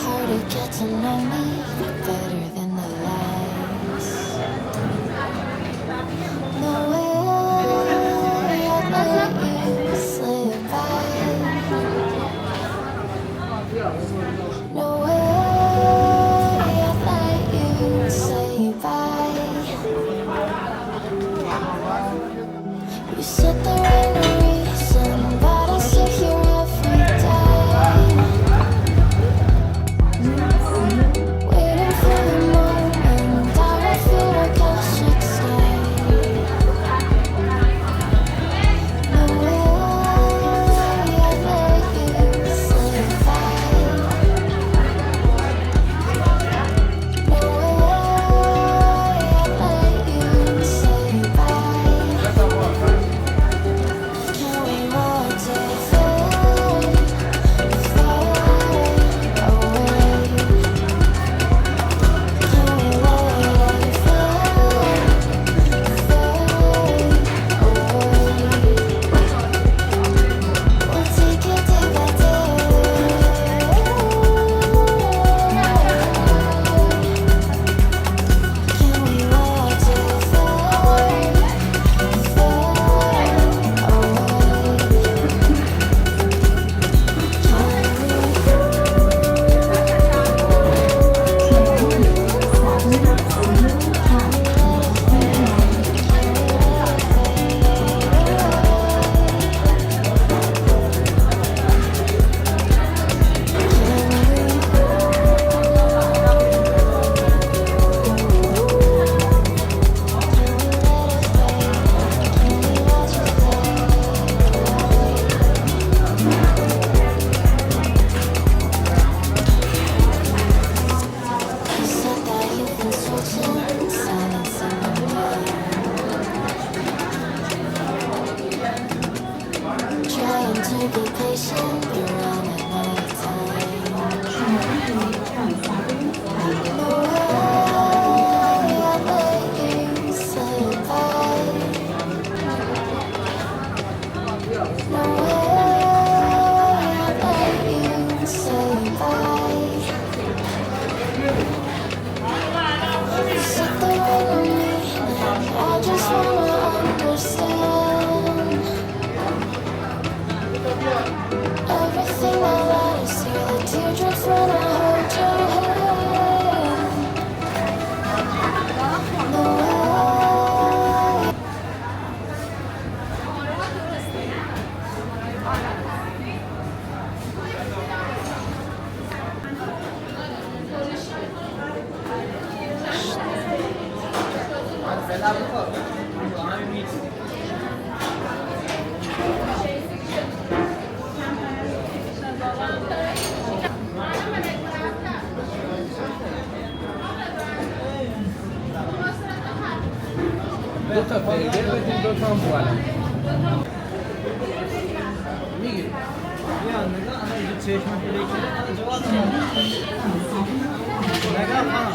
Hard to get to know me better than the lies. No way I'd let you slip by. No way I'd let you say bye. You said there ain't no reason, but I sit here every day, waiting for the moment that I feel like I should stay. No way I'd let you slip by. No way I'd let you say bye. Can we watch it fade, fade away? Can we let it fade, fade away? We'll take it day by day. Can we watch it fade, fade You said that you've been switching silence in the night. Trying to be patient, you're running out of time. No way I'd let you say bye. No way I'd let you say bye. You said there ain't no meaning, I just wanna understand everything that matters here. The teardrops when I hold your hand. No way. دو تا برگر بدیم، دو تا هم بوالم میگیریم. یا نگاه اینجا چشم پیدا جواب نگاه خانم،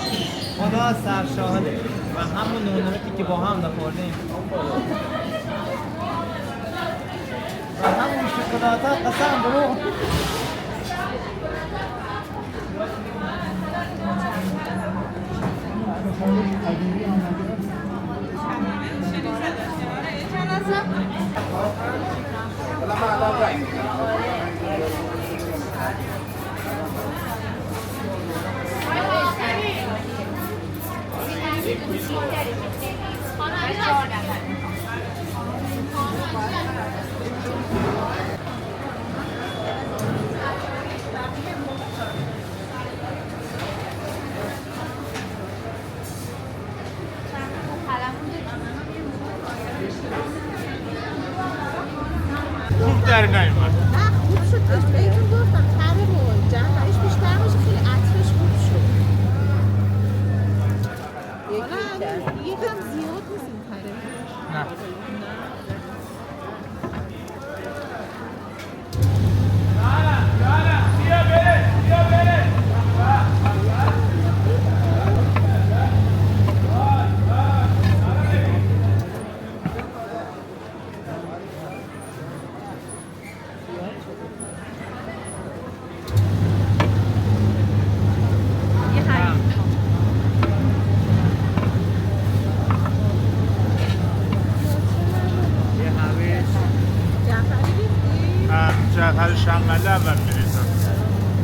خدا سرشاهده و همون نونرکی که با هم نخوردیم و همون شکلاتات قسم برو خوب در نیومد. جعفر شماله اول میریزم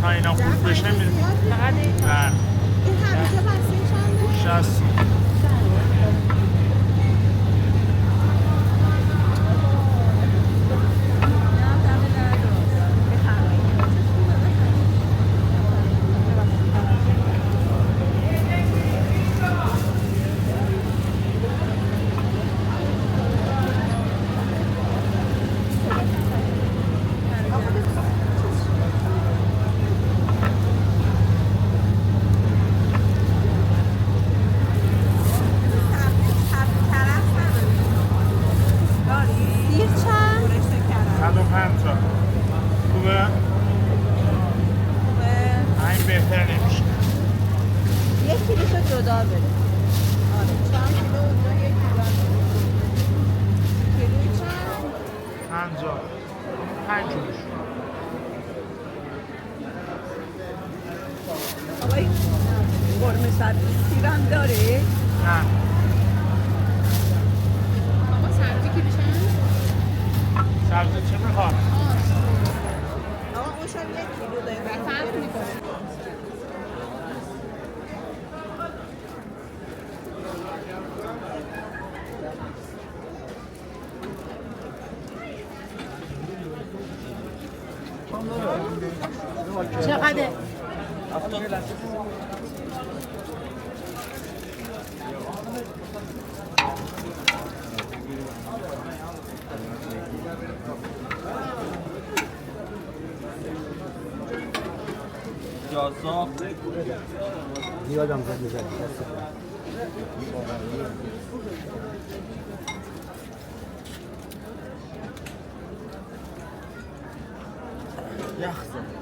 تا اینا خوب بشه میریزم نه این همیشه بسته چنده؟ 60 سیر چند؟ 150 خوبه؟ این بهتر نمیشه یک کیلوشو جدا بده. آره چند کیلو اونجا یک کیلو کیلوی چند؟ 50 5 کیلوش آقای قرمه سبزی سیرم داره؟ نه آقا سبزی کیلو چند؟ سبزی چه میخواد؟ آقا اون شام یک کیلو داره. فرق میکنه. چقدر؟ جازا زیادم زد میزد یخ زد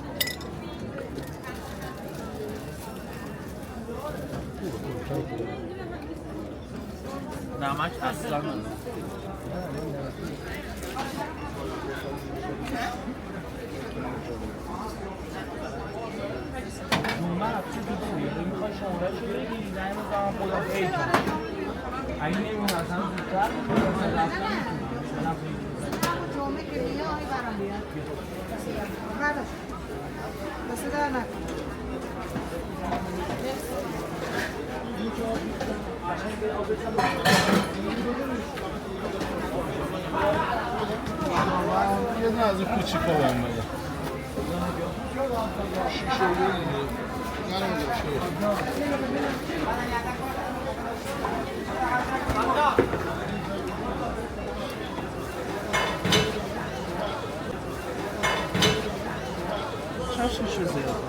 نمک اصلا نداره من چی دیدی؟ میخوای شماره‌شو بگیری زنگ بزنم خودم پی کنم اگه نمی‌مونه اصلا زودتر می‌تونم رفتن می‌تونم جمعه که میاد آقای برام بیاد. نداشت. بس در نکن. یه دونه از این کوچیکا بهم بده شیشه شیشه زیاد